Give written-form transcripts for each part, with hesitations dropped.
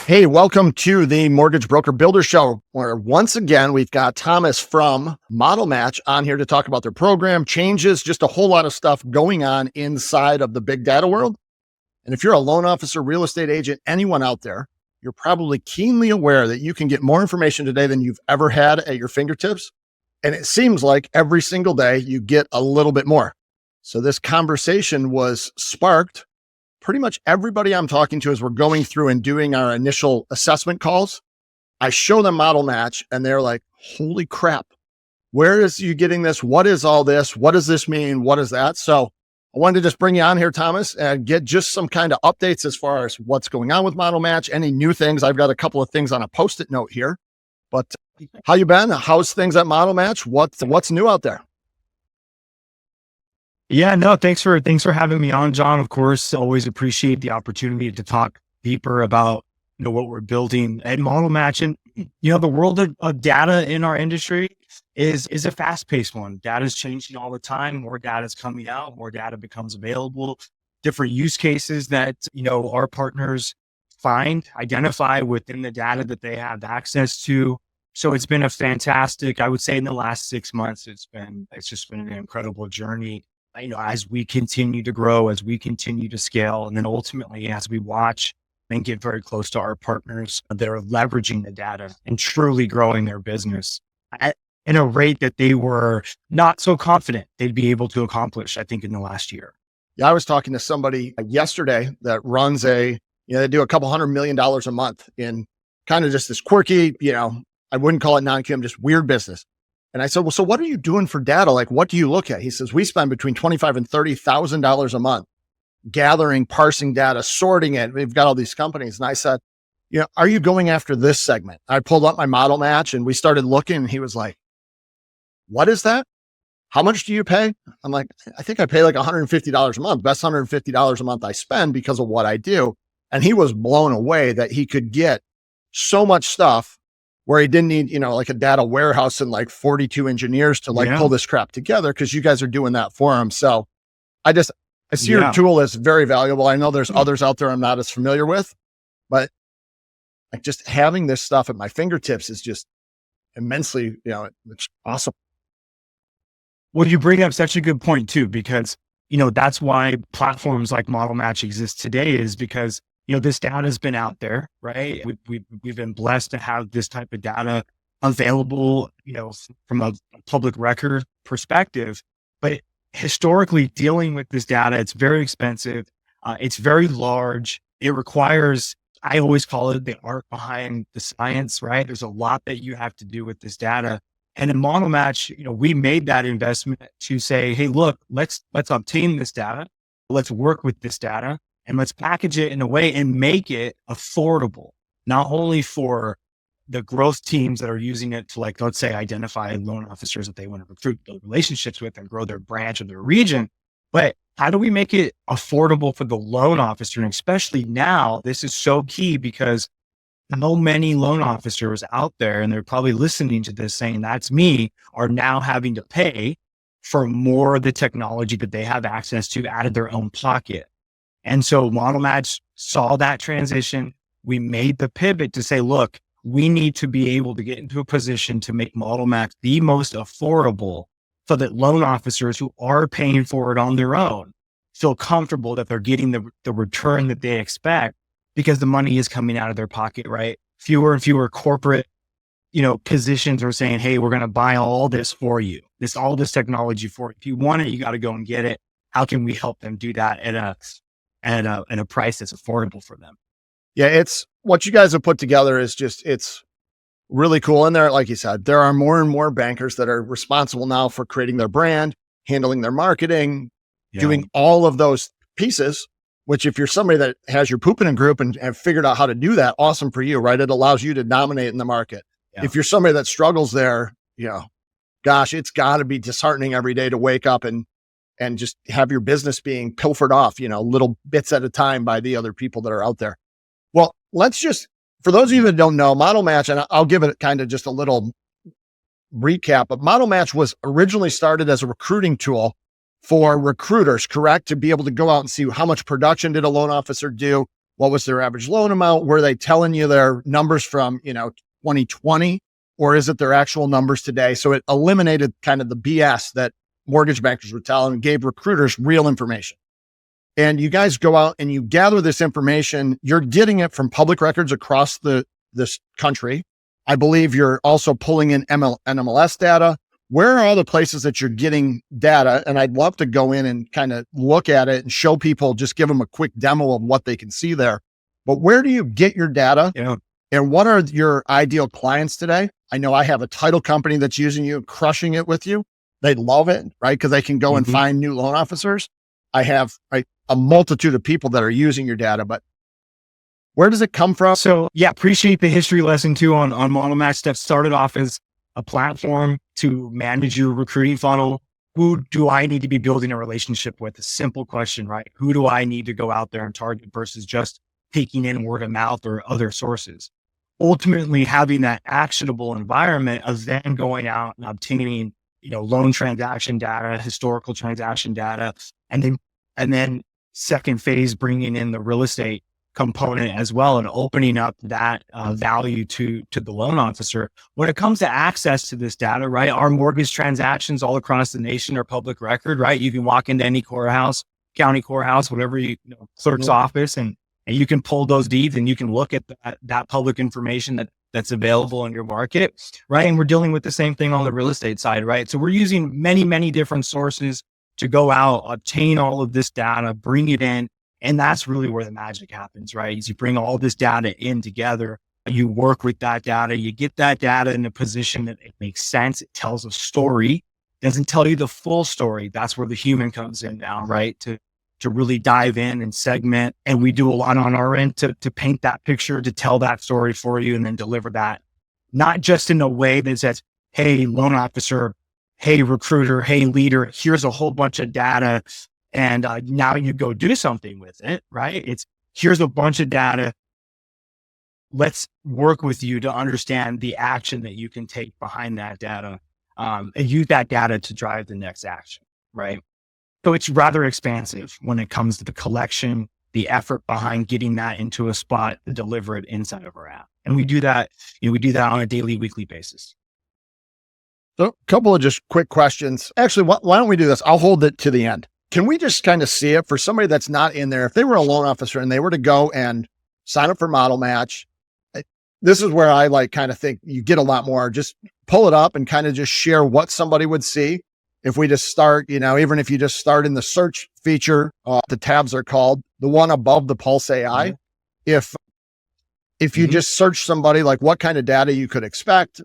Hey, welcome to the Mortgage Broker Builder Show, where once again, we've got Thomas from Model Match on here to talk about their program, changes, just a whole lot of stuff going on inside of the big data world. And if you're a loan officer, real estate agent, anyone out there, you're probably keenly aware that you can get more information today than you've ever had at your fingertips. And it seems like every single day you get a little bit more. So this conversation was sparked. Pretty much everybody I'm talking to as we're going through and doing our initial assessment calls, I show them Model Match and they're like, holy crap, where is you getting this? What is all this? What does this mean? What is that? So I wanted to just bring you on here, Thomas, and get just some kind of updates as far as what's going on with Model Match, any new things. I've got a couple of things on a Post-it note here, but how you been? How's things at Model Match? What's new out there? Yeah, no, thanks for having me on, John. Of course, always appreciate the opportunity to talk deeper about, what we're building at Model Match. And, the world of data in our industry is a fast-paced one. Data is changing all the time. More data is coming out, more data becomes available, different use cases that, our partners identify within the data that they have access to. So it's been a fantastic, I would say in the last 6 months, it's just been an incredible journey. As we continue to grow, as we continue to scale, and then ultimately as we watch and get very close to our partners, they're leveraging the data and truly growing their business in a rate that they were not so confident they'd be able to accomplish, I think, in the last year. Yeah, I was talking to somebody yesterday that runs they do a couple $100 million a month in kind of just this quirky, I wouldn't call it non-QM, just weird business. And I said, well, so what are you doing for data? Like, what do you look at? He says, we spend between $25,000 and $30,000 a month gathering, parsing data, sorting it. We've got all these companies. And I said, are you going after this segment? I pulled up my Model Match and we started looking and he was like, what is that? How much do you pay? I'm like, I think I pay like $150 a month, best $150 a month I spend because of what I do. And he was blown away that he could get so much stuff where he didn't need, like a data warehouse and like 42 engineers to pull this crap together, because you guys are doing that for him. So I see your tool as very valuable. I know there's others out there I'm not as familiar with, but like just having this stuff at my fingertips is just immensely, it's awesome. Well, you bring up such a good point too, because, that's why platforms like Model Match exist today, is because this data has been out there, right? We've been blessed to have this type of data available, from a public record perspective. But historically, dealing with this data, it's very expensive. It's very large. It requires, I always call it the art behind the science, right? There's a lot that you have to do with this data. And in Model Match, we made that investment to say, hey, look, let's obtain this data. Let's work with this data. And let's package it in a way and make it affordable, not only for the growth teams that are using it to, like, let's say, identify loan officers that they want to recruit, build relationships with and grow their branch or their region. But how do we make it affordable for the loan officer? And especially now, this is so key because so many loan officers out there, and they're probably listening to this saying, that's me, are now having to pay for more of the technology that they have access to out of their own pocket. And so Model Match saw that transition. We made the pivot to say, look, we need to be able to get into a position to make Model Match the most affordable so that loan officers who are paying for it on their own feel comfortable that they're getting the return that they expect, because the money is coming out of their pocket, right? Fewer and fewer corporate, positions are saying, hey, we're going to buy all this for you, all this technology for you. If you want it, you got to go and get it. How can we help them do that at a price that's affordable for them? Yeah, it's what you guys have put together is it's really cool. And there, like you said, there are more and more bankers that are responsible now for creating their brand, handling their marketing, doing all of those pieces, which if you're somebody that has your poop in a group and have figured out how to do that, awesome for you, right? It allows you to dominate in the market. Yeah. If you're somebody that struggles there, gosh, it's got to be disheartening every day to wake up and just have your business being pilfered off, little bits at a time by the other people that are out there. Well, let's just, for those of you that don't know, Model Match, and I'll give it kind of just a little recap, but Model Match was originally started as a recruiting tool for recruiters, correct? To be able to go out and see how much production did a loan officer do, What was their average loan amount? Were they telling you their numbers from, 2020, or is it their actual numbers today? So it eliminated kind of the BS that mortgage bankers were telling and gave recruiters real information. And you guys go out and you gather this information. You're getting it from public records across this country. I believe you're also pulling in NMLS data. Where are all the places that you're getting data? And I'd love to go in and kind of look at it and show people, just give them a quick demo of what they can see there. But where do you get your data? Yeah. And what are your ideal clients today? I know I have a title company that's using you, crushing it with you. They love it, right? Because they can go and find new loan officers. I have a multitude of people that are using your data, but where does it come from? So yeah, appreciate the history lesson too on Model Match. That started off as a platform to manage your recruiting funnel. Who do I need to be building a relationship with? A simple question, right? Who do I need to go out there and target versus just taking in word of mouth or other sources? Ultimately, having that actionable environment of then going out and obtaining, loan transaction data, historical transaction data, and then second phase, bringing in the real estate component as well and opening up that value to the loan officer. When it comes to access to this data, right, our mortgage transactions all across the nation are public record, right? You can walk into any courthouse, county courthouse, whatever clerk's office, and you can pull those deeds and you can look at that public information that's available in your market, right? And we're dealing with the same thing on the real estate side, right? So we're using many, many different sources to go out, obtain all of this data, bring it in. And that's really where the magic happens, right? Is you bring all this data in together, you work with that data, you get that data in a position that it makes sense. It tells a story, doesn't tell you the full story. That's where the human comes in now, right? To really dive in and segment. And we do a lot on our end to paint that picture, to tell that story for you and then deliver that, not just in a way that says, hey, loan officer, hey, recruiter, hey, leader, here's a whole bunch of data. And now you go do something with it, right? It's here's a bunch of data. Let's work with you to understand the action that you can take behind that data and use that data to drive the next action, right? So it's rather expansive when it comes to the collection, the effort behind getting that into a spot to deliver it inside of our app. And we do that, we do that on a daily, weekly basis. So a couple of just quick questions. Actually, why don't we do this? I'll hold it to the end. Can we just kind of see it for somebody that's not in there? If they were a loan officer and they were to go and sign up for Model Match, this is where I kind of think you get a lot more. Just pull it up and kind of just share what somebody would see. If we just start, even if you just start in the search feature, the tabs are called, the one above the Pulse AI. Mm-hmm. If you just search somebody, like what kind of data you could expect,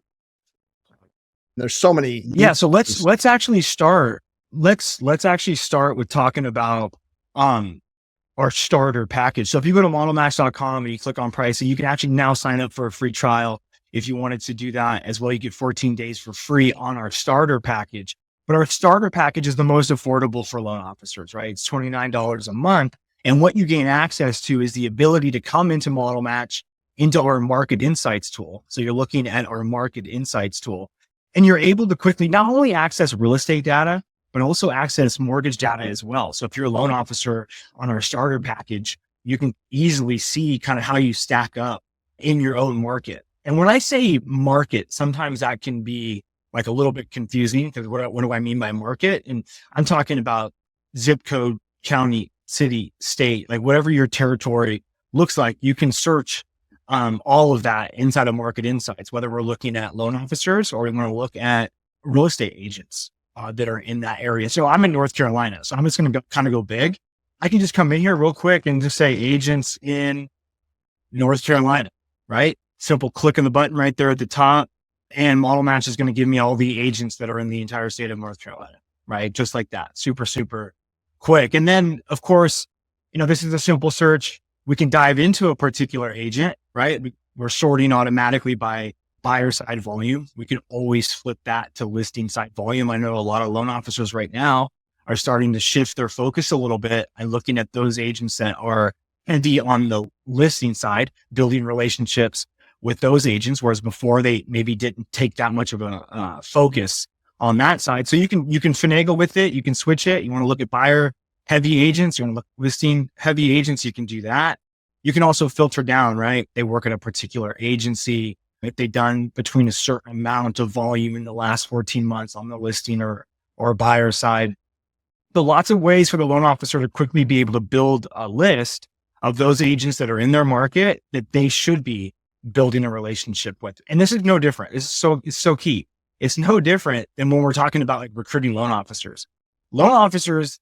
there's so many. Yeah. So let's actually start. Let's actually start with talking about our starter package. So if you go to modelmatch.com and you click on pricing, you can actually now sign up for a free trial if you wanted to do that as well. You get 14 days for free on our starter package. But our starter package is the most affordable for loan officers, right? It's $29 a month. And what you gain access to is the ability to come into Model Match, into our market insights tool. So you're looking at our market insights tool and you're able to quickly not only access real estate data, but also access mortgage data as well. So if you're a loan officer on our starter package, you can easily see kind of how you stack up in your own market. And when I say market, sometimes that can be like a little bit confusing because what do I mean by market? And I'm talking about zip code, county, city, state, like whatever your territory looks like, you can search all of that inside of market insights, whether we're looking at loan officers or we want to look at real estate agents that are in that area. So I'm in North Carolina, so I'm just going to kind of go big. I can just come in here real quick and just say agents in North Carolina, right? Simple click on the button right there at the top. And Model Match is going to give me all the agents that are in the entire state of North Carolina, right? Just like that. Super, super quick. And then, of course, this is a simple search. We can dive into a particular agent, right? We're sorting automatically by buyer side volume. We can always flip that to listing side volume. I know a lot of loan officers right now are starting to shift their focus a little bit and looking at those agents that are heavy on the listing side, building relationships with those agents, whereas before they maybe didn't take that much of a focus on that side. So you can finagle with it. You can switch it. You want to look at buyer heavy agents. You want to look listing heavy agents. You can do that. You can also filter down, right? They work at a particular agency. If they've done between a certain amount of volume in the last 14 months on the listing or buyer side. But lots of ways for the loan officer to quickly be able to build a list of those agents that are in their market that they should be building a relationship with. And this is no different. It's so key. It's no different than when we're talking about like recruiting loan officers. Loan officers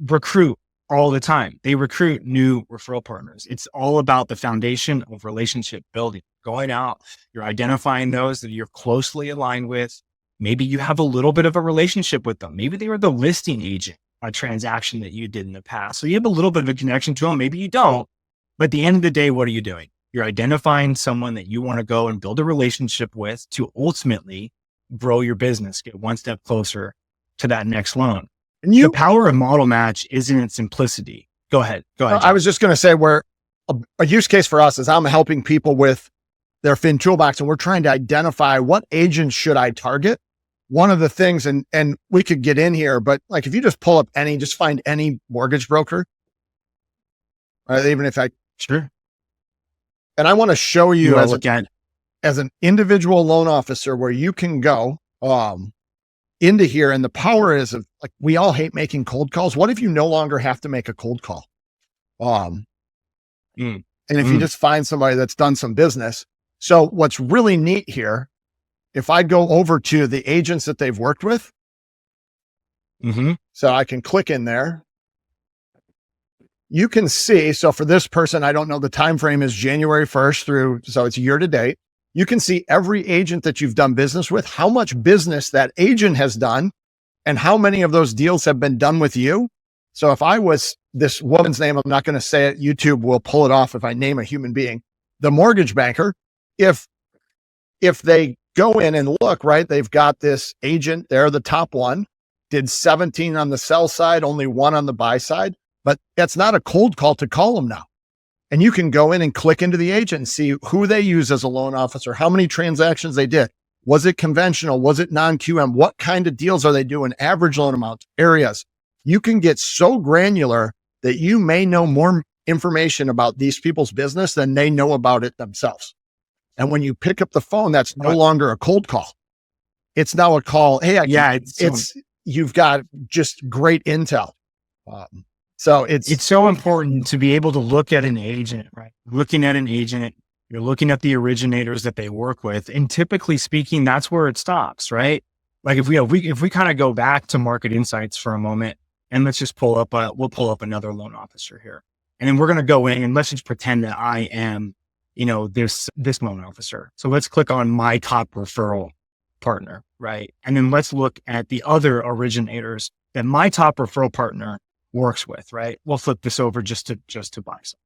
recruit all the time. They recruit new referral partners. It's all about the foundation of relationship building. Going out, you're identifying those that you're closely aligned with. Maybe you have a little bit of a relationship with them. Maybe they were the listing agent on a transaction that you did in the past. So you have a little bit of a connection to them. Maybe you don't. But at the end of the day, what are you doing? You're identifying someone that you want to go and build a relationship with to ultimately grow your business, get one step closer to that next loan. And the power of model match is in its simplicity. Go ahead. I was just going to say where a use case for us is I'm helping people with their Fin Toolbox and we're trying to identify what agents should I target. One of the things, and we could get in here, but like if you just pull up just find any mortgage broker, right? Even if sure. And I want to show you as an individual loan officer where you can go into here. And the power is of like, we all hate making cold calls. What if you no longer have to make a cold call? And if you just find somebody that's done some business. So what's really neat here, if I go over to the agents that they've worked with, so I can click in there, you can see, so for this person, I don't know, the time frame is January 1st through, so it's year to date. You can see every agent that you've done business with, how much business that agent has done, and how many of those deals have been done with you. So if I was this woman's name, I'm not going to say it, YouTube will pull it off if I name a human being, the mortgage banker, if they go in and look, right, they've got this agent, they're the top one, did 17 on the sell side, only 1 on the buy side, but that's not a cold call to call them now. And you can go in and click into the agent and see who they use as a loan officer, how many transactions they did. Was it conventional? Was it non-QM? What kind of deals are they doing? Average loan amount, areas. You can get so granular that you may know more information about these people's business than they know about it themselves. And when you pick up the phone, that's no longer a cold call. It's now a call. Hey, you've got just great intel. So it's so important to be able to look at an agent, right? Looking at an agent, you're looking at the originators that they work with. And typically speaking, that's where it stops, right? Like if we kind of go back to market insights for a moment and let's just we'll pull up another loan officer here. And then we're going to go in and let's just pretend that I am, this loan officer. So let's click on my top referral partner, right? And then let's look at the other originators that my top referral partner works with, right? We'll flip this over just to buy some.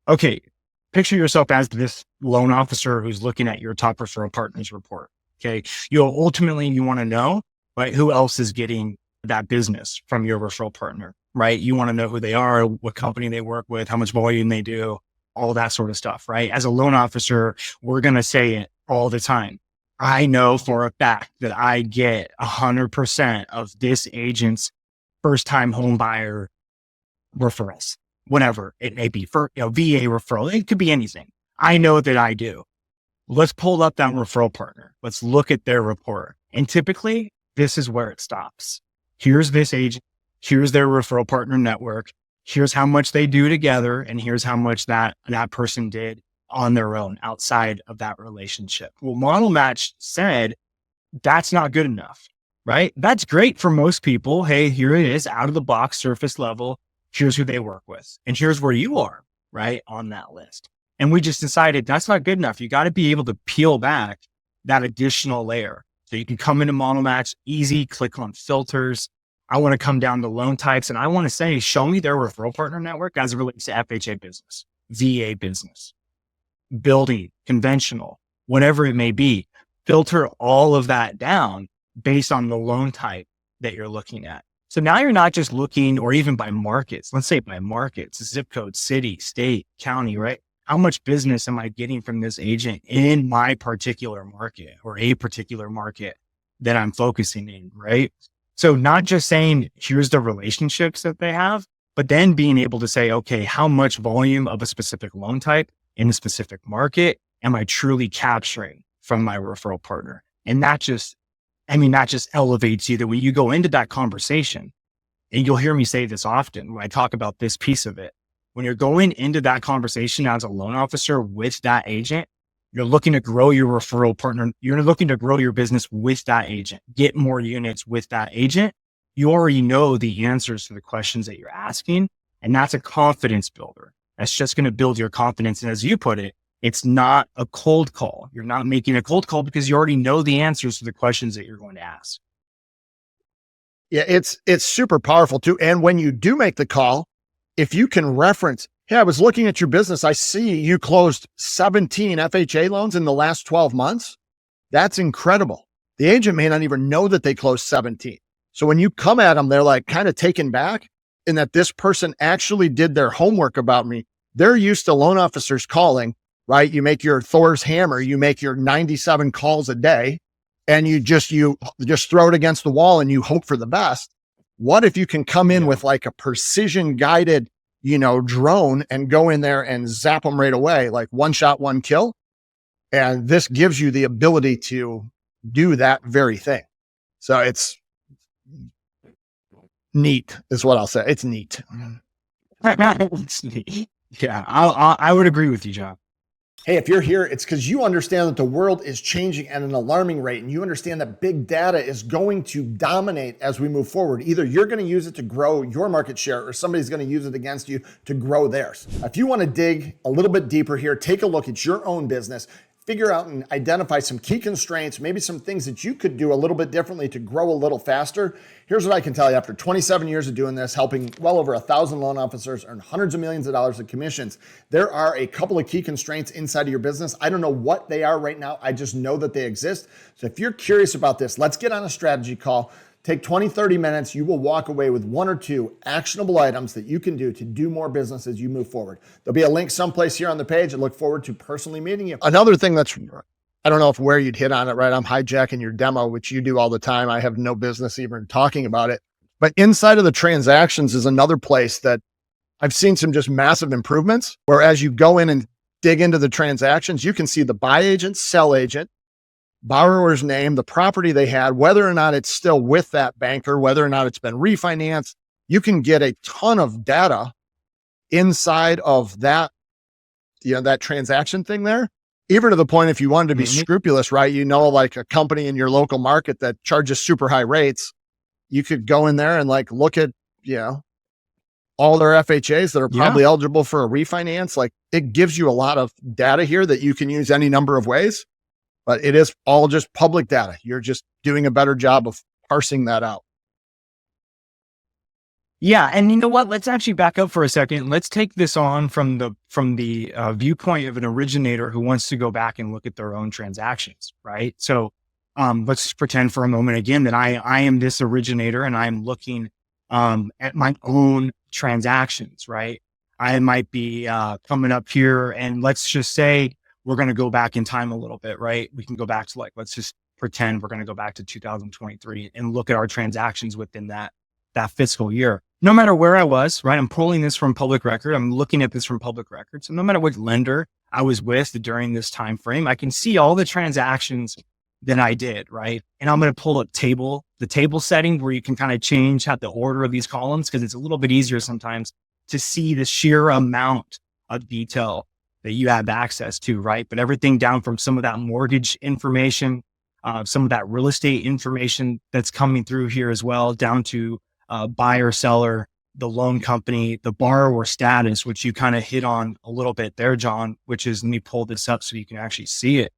Okay. Picture yourself as this loan officer who's looking at your top referral partners report. Okay. You ultimately want to know, right? Who else is getting that business from your referral partner, right? You want to know who they are, what company they work with, how much volume they do, all that sort of stuff, right? As a loan officer, we're going to say it all the time. I know for a fact that I get 100% of this agent's first-time home buyer referrals, whatever it may be, for VA referral. It could be anything. I know that I do. Let's pull up that referral partner. Let's look at their report. And typically, this is where it stops. Here's this agent. Here's their referral partner network. Here's how much they do together. And here's how much that person did on their own outside of that relationship. Well, Model Match said that's not good enough. Right? That's great for most people. Hey, here it is, out of the box, surface level. Here's who they work with. And here's where you are, right, on that list. And we just decided that's not good enough. You got to be able to peel back that additional layer. So you can come into Model Match, easy, click on filters. I want to come down to loan types and I want to say, show me their referral partner network as it relates to FHA business, VA business, building, conventional, whatever it may be. Filter all of that down based on the loan type that you're looking at. So now you're not just looking, or even by markets, let's say by markets, zip code, city, state, county, right? How much business am I getting from this agent in my particular market or a particular market that I'm focusing in, right? So not just saying, here's the relationships that they have, but then being able to say, okay, how much volume of a specific loan type in a specific market am I truly capturing from my referral partner? And that just elevates you that when you go into that conversation, and you'll hear me say this often when I talk about this piece of it, when you're going into that conversation as a loan officer with that agent, you're looking to grow your referral partner. You're looking to grow your business with that agent, get more units with that agent. You already know the answers to the questions that you're asking. And that's a confidence builder. That's just going to build your confidence. And as you put it, it's not a cold call. You're not making a cold call because you already know the answers to the questions that you're going to ask. Yeah, it's super powerful too. And when you do make the call, if you can reference, hey, I was looking at your business. I see you closed 17 FHA loans in the last 12 months. That's incredible. The agent may not even know that they closed 17. So when you come at them, they're like kind of taken back in that this person actually did their homework about me. They're used to loan officers calling, right? You make your Thor's hammer, you make your 97 calls a day, and you just throw it against the wall and you hope for the best. What if you can come in with like a precision guided, drone and go in there and zap them right away, like one shot, one kill. And this gives you the ability to do that very thing. So it's neat is what I'll say. It's neat. It's neat. Yeah, I would agree with you, John. Hey, if you're here, it's because you understand that the world is changing at an alarming rate, and you understand that big data is going to dominate as we move forward. Either you're going to use it to grow your market share, or somebody's going to use it against you to grow theirs. If you want to dig a little bit deeper here, take a look at your own business, figure out and identify some key constraints, maybe some things that you could do a little bit differently to grow a little faster. Here's what I can tell you. After 27 years of doing this, helping well over 1,000 loan officers earn hundreds of millions of dollars in commissions, there are a couple of key constraints inside of your business. I don't know what they are right now. I just know that they exist. So if you're curious about this, let's get on a strategy call. Take 20, 30 minutes. You will walk away with one or two actionable items that you can do to do more business as you move forward. There'll be a link someplace here on the page. I look forward to personally meeting you. Another thing that's, I don't know if where you'd hit on it, right? I'm hijacking your demo, which you do all the time. I have no business even talking about it. But inside of the transactions is another place that I've seen some just massive improvements, where as you go in and dig into the transactions, you can see the buy agent, sell agent, borrower's name, the property they had, whether or not it's still with that banker, whether or not it's been refinanced. You can get a ton of data inside of that, that transaction thing there. Even to the point, if you wanted to be scrupulous, right? Like a company in your local market that charges super high rates, you could go in there and like look at, all their FHAs that are probably eligible for a refinance. Like it gives you a lot of data here that you can use any number of ways. But it is all just public data. You're just doing a better job of parsing that out. Yeah. And you know what? Let's actually back up for a second. Let's take this on from the viewpoint of an originator who wants to go back and look at their own transactions, right? So let's pretend for a moment again that I am this originator and I'm looking at my own transactions, right? I might be coming up here and let's just say we're going to go back in time a little bit, right? We can go back to let's just pretend we're going to go back to 2023 and look at our transactions within that fiscal year. No matter where I was, right? I'm pulling this from public record. I'm looking at this from public record. So no matter what lender I was with during this time frame, I can see all the transactions that I did, right? And I'm going to pull the table setting where you can kind of change how the order of these columns, because it's a little bit easier sometimes to see the sheer amount of detail that you have access to, right? But everything down from some of that mortgage information, some of that real estate information that's coming through here as well, down to buyer, seller, the loan company, the borrower status, which you kind of hit on a little bit there, John, which is, let me pull this up so you can actually see it,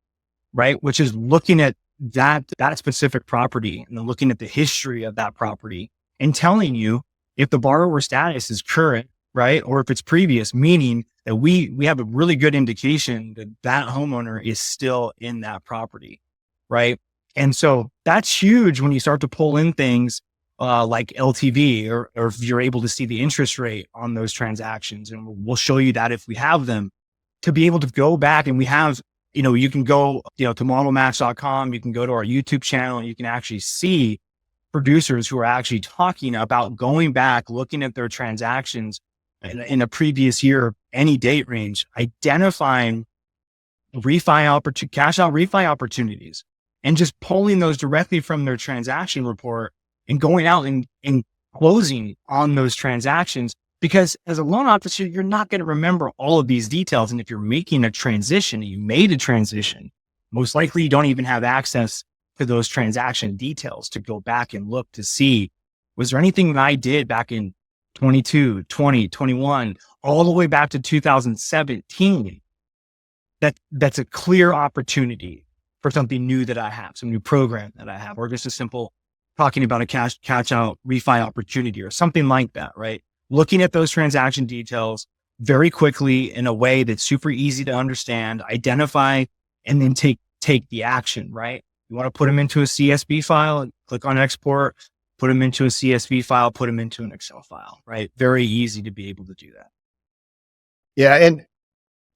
right? Which is looking at that specific property and then looking at the history of that property and telling you if the borrower status is current, right? Or if it's previous, meaning that we have a really good indication that that homeowner is still in that property, right? And so that's huge when you start to pull in things like LTV or if you're able to see the interest rate on those transactions. And we'll show you that if we have them, to be able to go back. And we have, you can go, to modelmatch.com, you can go to our YouTube channel and you can actually see producers who are actually talking about going back, looking at their transactions in a previous year, any date range, identifying cash out refi opportunities, and just pulling those directly from their transaction report and going out and closing on those transactions. Because as a loan officer, you're not going to remember all of these details. And if you're making a transition, you made a transition, most likely you don't even have access to those transaction details to go back and look to see, was there anything that I did back in 22, 20, 21, all the way back to 2017 that's a clear opportunity for something new that I have, some new program that I have, or just a simple talking about a cash out refi opportunity or something like that, right? Looking at those transaction details very quickly in a way that's super easy to understand, identify, and then take the action, right? You want to put them into a CSV file and click on export, put them into a CSV file, put them into an Excel file, right? Very easy to be able to do that. Yeah. And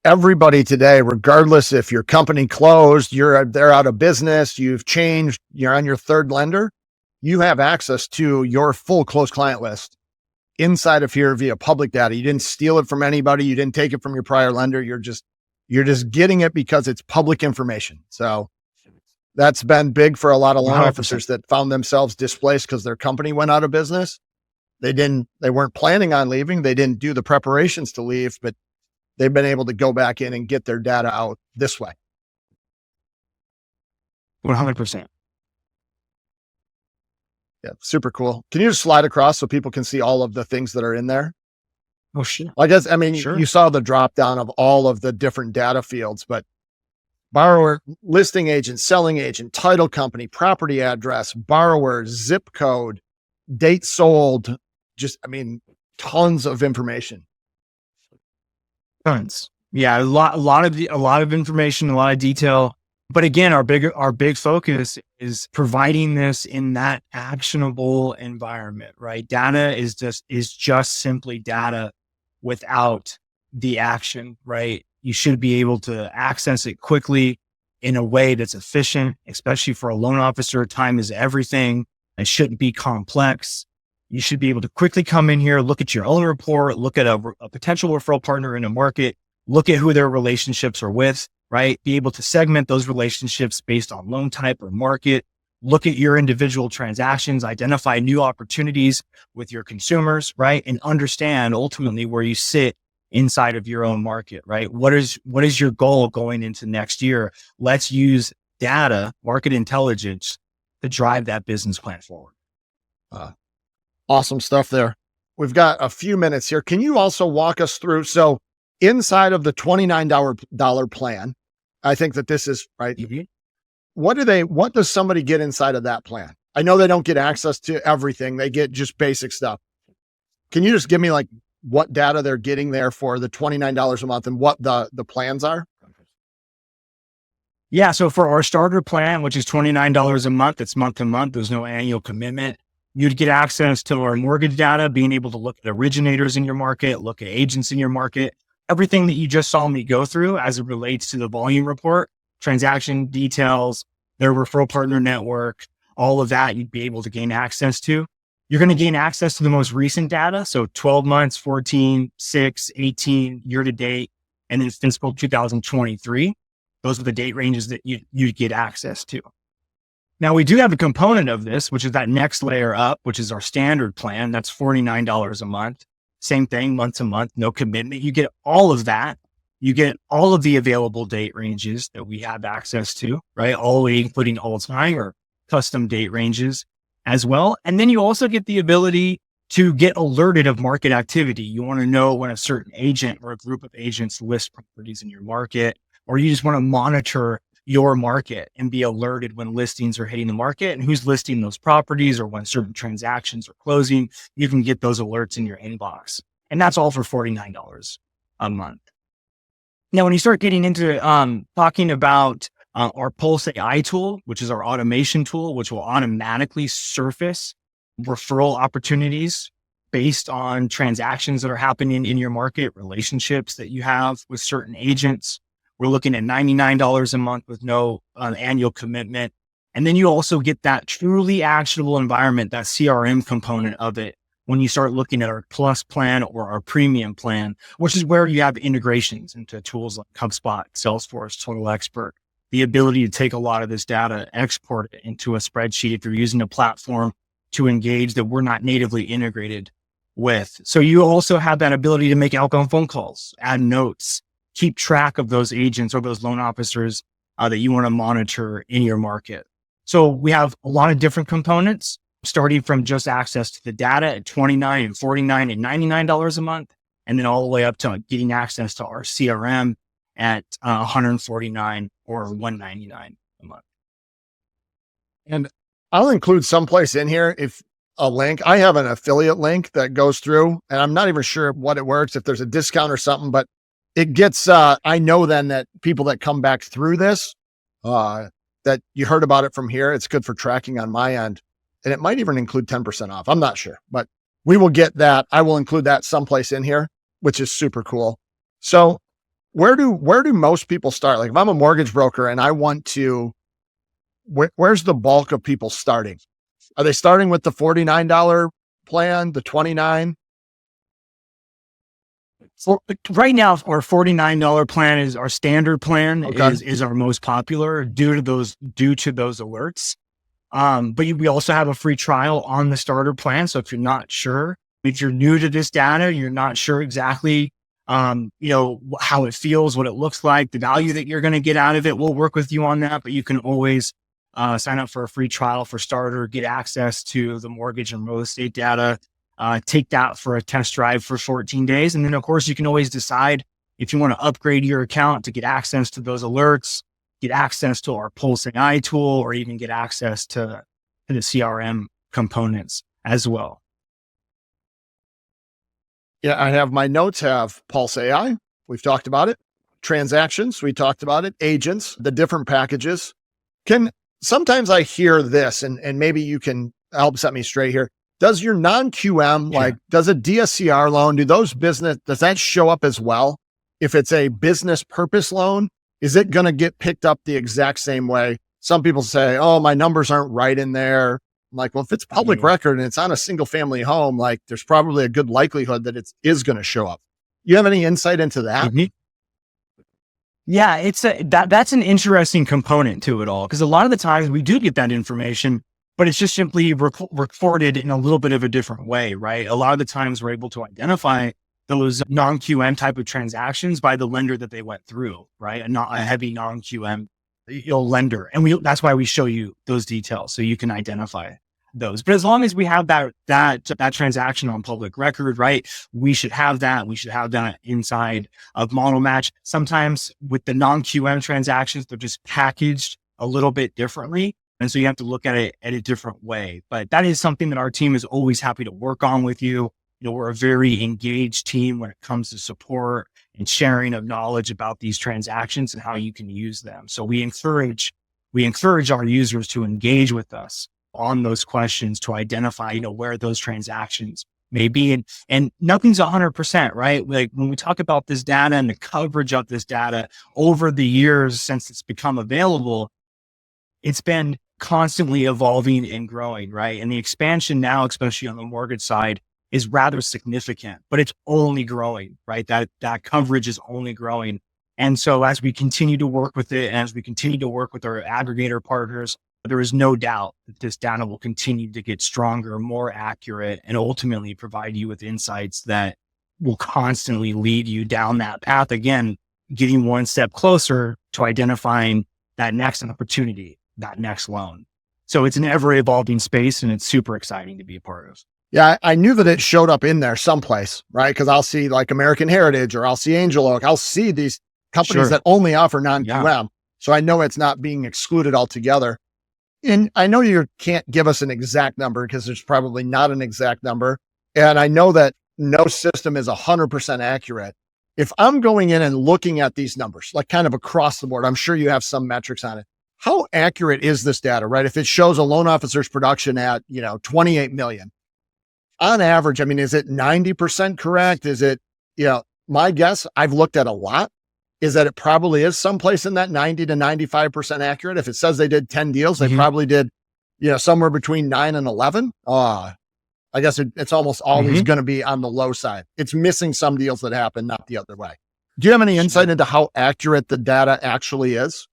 everybody today, regardless if your company closed, they're out of business, you've changed, you're on your third lender, you have access to your full closed client list inside of here via public data. You didn't steal it from anybody. You didn't take it from your prior lender. You're just getting it because it's public information. So that's been big for a lot of loan 100%. officers that found themselves displaced because their company went out of business. They weren't planning on leaving. They didn't do the preparations to leave, but they've been able to go back in and get their data out this way. 100%. Yeah, super cool. Can you just slide across so people can see all of the things that are in there? Oh, sure. Sure. You saw the drop down of all of the different data fields, but borrower, listing agent, selling agent, title company, property address, borrower, zip code, date sold, tons of information. Tons. Yeah. A lot of information, a lot of detail. But again, our big focus is providing this in that actionable environment, right? Data is just simply data without the action, right? You should be able to access it quickly in a way that's efficient, especially for a loan officer. Time is everything. It shouldn't be complex. You should be able to quickly come in here, look at your own report, look at a potential referral partner in a market, look at who their relationships are with, right? Be able to segment those relationships based on loan type or market, look at your individual transactions, identify new opportunities with your consumers, right? And understand ultimately where you sit inside of your own market, right? What is your goal going into next year? Let's use data, market intelligence to drive that business plan forward. Awesome stuff there. We've got a few minutes here. Can you also walk us through? So inside of the $29 plan, I think that this is right. Mm-hmm. What does somebody get inside of that plan? I know they don't get access to everything. They get just basic stuff. Can you just give me like what data they're getting there for the $29 a month and what the plans are? Yeah. So for our starter plan, which is $29 a month, it's month to month. There's no annual commitment. You'd get access to our mortgage data, being able to look at originators in your market, look at agents in your market, everything that you just saw me go through as it relates to the volume report, transaction details, their referral partner network, all of that you'd be able to gain access to. You're going to gain access to the most recent data. So 12 months, 14, 6, 18, year to date, and then fiscal 2023. Those are the date ranges that you'd get access to. Now, we do have a component of this, which is that next layer up, which is our standard plan. That's $49 a month. Same thing, month to month, no commitment. You get all of that. You get all of the available date ranges that we have access to, right? All the way, including all time or custom date ranges as well. And then you also get the ability to get alerted of market activity. You want to know when a certain agent or a group of agents list properties in your market, or you just want to monitor your market and be alerted when listings are hitting the market and who's listing those properties, or when certain transactions are closing. You can get those alerts in your inbox. And that's all for $49 a month. Now, when you start getting into talking about our Pulse AI tool, which is our automation tool, which will automatically surface referral opportunities based on transactions that are happening in your market, relationships that you have with certain agents. We're looking at $99 a month with no annual commitment. And then you also get that truly actionable environment, that CRM component of it, when you start looking at our plus plan or our premium plan, which is where you have integrations into tools like HubSpot, Salesforce, Total Expert, the ability to take a lot of this data, export it into a spreadsheet if you're using a platform to engage that we're not natively integrated with. So you also have that ability to make outbound phone calls, add notes, keep track of those agents or those loan officers that you want to monitor in your market. So we have a lot of different components, starting from just access to the data at $29 and $49 and $99 a month, and then all the way up to getting access to our CRM at $149 or $199 a month. And I'll include someplace in here if a link. I have an affiliate link that goes through, and I'm not even sure what it works, if there's a discount or something, but it gets, I know then that people that come back through this, that you heard about it from here, it's good for tracking on my end. And it might even include 10% off. I'm not sure, but we will get that. I will include that someplace in here, which is super cool. So where do most people start? Like if I'm a mortgage broker and I want to, where's the bulk of people starting? Are they starting with the $49 plan, the $29? So right now, our $49 plan is our standard plan. Okay. is our most popular due to those alerts. But we also have a free trial on the starter plan. So if you're not sure, if you're new to this data, you're not sure exactly, how it feels, what it looks like, the value that you're going to get out of it, we'll work with you on that. But you can always sign up for a free trial for starter, get access to the mortgage and real estate data, take that for a test drive for 14 days. And then of course you can always decide if you want to upgrade your account to get access to those alerts, get access to our Pulse AI tool, or even get access to the CRM components as well. Yeah, I have my notes have Pulse AI. We've talked about it. Transactions, we talked about it. Agents, the different packages. Sometimes I hear this, and maybe you can help set me straight here. Does your non-QM, like does a DSCR loan, does that show up as well? If it's a business purpose loan, is it going to get picked up the exact same way? Some people say, oh, my numbers aren't right in there. I'm like, well, if it's public record and it's on a single family home, like there's probably a good likelihood that it is going to show up. You have any insight into that? Mm-hmm. Yeah, that's an interesting component to it all, because a lot of the times we do get that information, but it's just simply recorded in a little bit of a different way, right? A lot of the times we're able to identify those non-QM type of transactions by the lender that they went through, right? A heavy non-QM lender. And that's why we show you those details so you can identify those. But as long as we have that transaction on public record, right? We should have that. We should have that inside of Model Match. Sometimes with the non-QM transactions, they're just packaged a little bit differently. And so you have to look at it at a different way. But that is something that our team is always happy to work on with you. We're a very engaged team when it comes to support and sharing of knowledge about these transactions and how you can use them. So we encourage our users to engage with us on those questions to identify, where those transactions may be. And nothing's 100%, right? Like when we talk about this data and the coverage of this data over the years since it's become available, it's been constantly evolving and growing, right? And the expansion now, especially on the mortgage side, is rather significant, but it's only growing, right? That coverage is only growing. And so as we continue to work with it, and as we continue to work with our aggregator partners, there is no doubt that this data will continue to get stronger, more accurate, and ultimately provide you with insights that will constantly lead you down that path. Again, getting one step closer to identifying that next opportunity, that next loan. So it's an ever evolving space, and it's super exciting to be a part of. Yeah, I knew that it showed up in there someplace, right? Because I'll see like American Heritage or I'll see Angel Oak. I'll see these companies that only offer non-QM. Yeah. So I know it's not being excluded altogether. And I know you can't give us an exact number because there's probably not an exact number. And I know that no system is 100% accurate. If I'm going in and looking at these numbers, like kind of across the board, I'm sure you have some metrics on it. How accurate is this data, right? If it shows a loan officer's production at, 28 million, on average, I mean, is it 90% correct? Is it, my guess, I've looked at a lot. is that it probably is someplace in that 90 to 95% accurate. If it says they did 10 deals, they probably did, somewhere between 9 and 11. I guess it's almost always going to be on the low side. It's missing some deals that happen, not the other way. Do you have any insight into how accurate the data actually is?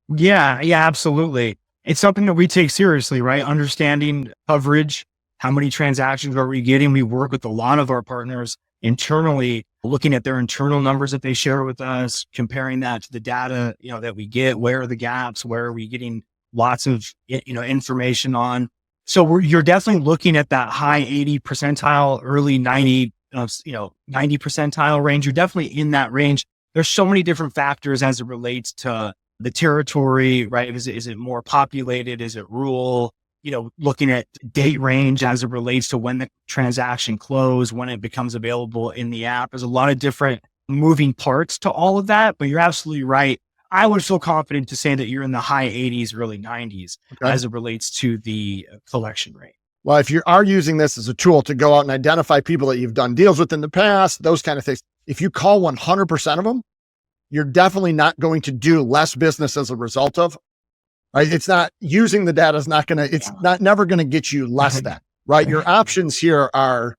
Yeah, absolutely. It's something that we take seriously, right? Understanding coverage, how many transactions are we getting? We work with a lot of our partners internally, looking at their internal numbers that they share with us, comparing that to the data, that we get. Where are the gaps? Where are we getting lots of, information on? So you're definitely looking at that high 80 percentile, early 90, 90 percentile range. You're definitely in that range. There's so many different factors as it relates to the territory, right? Is it more populated? Is it rural? Looking at date range as it relates to when the transaction closed, when it becomes available in the app. There's a lot of different moving parts to all of that, but you're absolutely right. I would feel confident to say that you're in the high 80s, early 90s as it relates to the collection rate. Well, if you are using this as a tool to go out and identify people that you've done deals with in the past, those kind of things, if you call 100% of them, you're definitely not going to do less business as a result of, right? It's not using the data is not going to, it's not never going to get you less than, right? Your options here are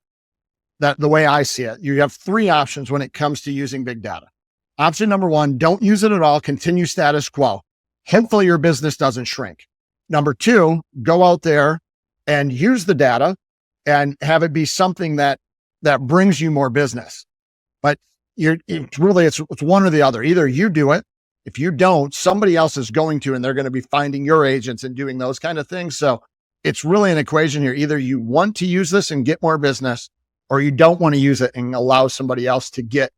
that the way I see it, you have three options when it comes to using big data. Option number one, don't use it at all. Continue status quo. Hopefully your business doesn't shrink. Number two, go out there and use the data and have it be something that brings you more business. But it's one or the other. Either you do it. If you don't, somebody else is going to, and they're going to be finding your agents and doing those kind of things. So it's really an equation here. Either you want to use this and get more business, or you don't want to use it and allow somebody else to get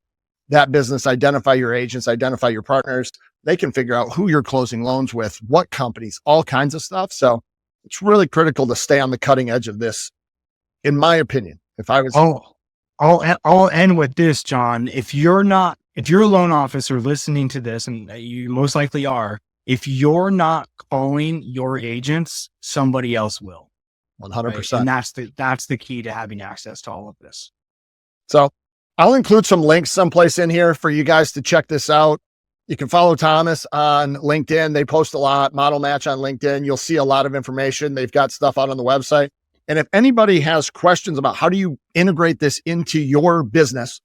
that business, identify your agents, identify your partners. They can figure out who you're closing loans with, what companies, all kinds of stuff. So it's really critical to stay on the cutting edge of this, in my opinion. If I was, I'll end with this, John. If you're a loan officer listening to this, and you most likely are, if you're not calling your agents, somebody else will. 100%. Right? And that's the key to having access to all of this. So I'll include some links someplace in here for you guys to check this out. You can follow Thomas on LinkedIn. They post a lot. Model Match on LinkedIn. You'll see a lot of information. They've got stuff out on the website. And if anybody has questions about how do you integrate this into your business,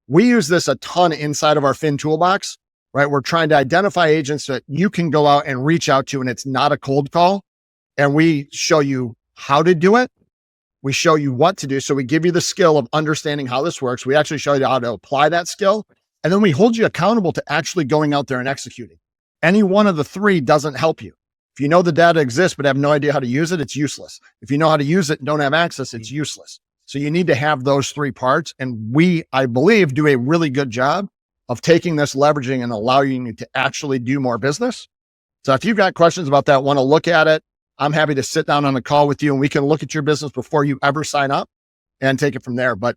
we use this a ton inside of our Fin Toolbox, right? We're trying to identify agents that you can go out and reach out to, and it's not a cold call. And we show you how to do it. We show you what to do. So we give you the skill of understanding how this works. We actually show you how to apply that skill. And then we hold you accountable to actually going out there and executing. Any one of the three doesn't help you. If you know the data exists, but have no idea how to use it, it's useless. If you know how to use it and don't have access, it's useless. So you need to have those three parts. And we, I believe, do a really good job of taking this, leveraging, and allowing you to actually do more business. So if you've got questions about that, want to look at it, I'm happy to sit down on a call with you and we can look at your business before you ever sign up and take it from there. But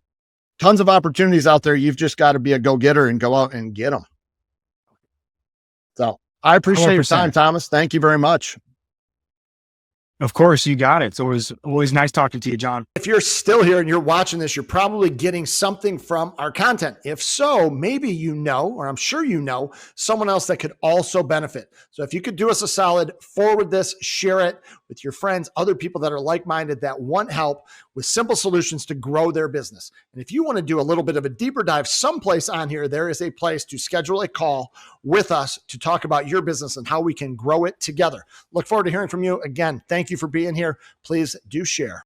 tons of opportunities out there. You've just got to be a go-getter and go out and get them. So I appreciate 100%. Your time, Thomas. Thank you very much. Of course, you got it. It's always nice talking to you, John. If you're still here and you're watching this, you're probably getting something from our content. If so, maybe you know, or I'm sure you know, someone else that could also benefit. So if you could do us a solid, forward this, share it with your friends, other people that are like-minded that want help with simple solutions to grow their business. And if you want to do a little bit of a deeper dive someplace on here, there is a place to schedule a call with us to talk about your business and how we can grow it together. Look forward to hearing from you. Again, thank you for being here. Please do share.